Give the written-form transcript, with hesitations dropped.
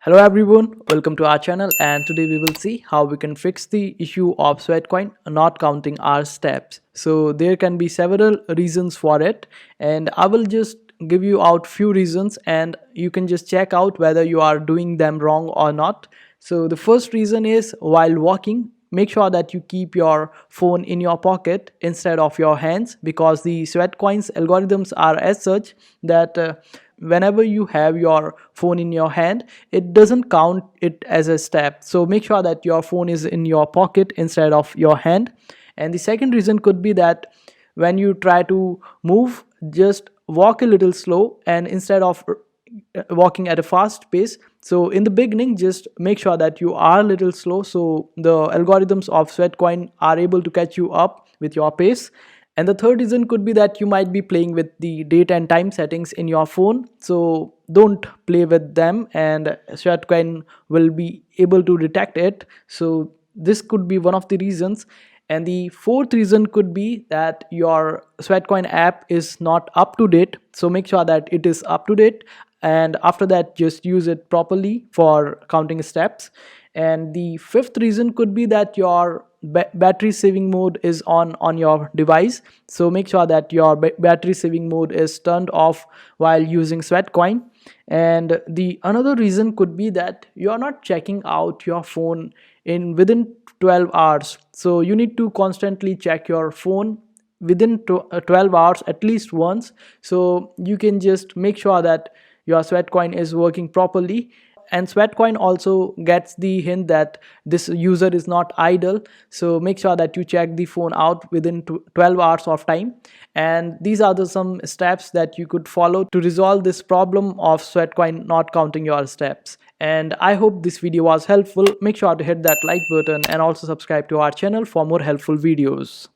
Hello everyone, welcome to our channel, and today we will see how we can fix the issue of SweatCoin not counting our steps. So there can be several reasons for it, and I will just give you out few reasons and you can just check out whether you are doing them wrong or not. So the first reason is while walking, make sure that you keep your phone in your pocket instead of your hands, because the SweatCoin's algorithms are as such that whenever you have your phone in your hand, it doesn't count it as a step. So make sure that your phone is in your pocket instead of your hand. And the second reason could be that when you try to move, just walk a little slow, and instead of walking at a fast pace. So in the beginning, just make sure that you are a little slow, so the algorithms of SweatCoin are able to catch you up with your pace. And the third reason could be that you might be playing with the date and time settings in your phone. So don't play with them, and SweatCoin will be able to detect it. So this could be one of the reasons. And the fourth reason could be that your SweatCoin app is not up to date. So make sure that it is up to date, and after that just use it properly for counting steps. And the fifth reason could be that your battery saving mode is on your device. So make sure that your battery saving mode is turned off while using SweatCoin. And the another reason could be that you are not checking out your phone in within 12 hours. So you need to constantly check your phone within 12 hours at least once, so you can just make sure that your SweatCoin is working properly. And SweatCoin also gets the hint that this user is not idle, so make sure that you check the phone out within 12 hours of time. And these are some steps that you could follow to resolve this problem of SweatCoin not counting your steps. And I hope this video was helpful. Make sure to hit that like button and also subscribe to our channel for more helpful videos.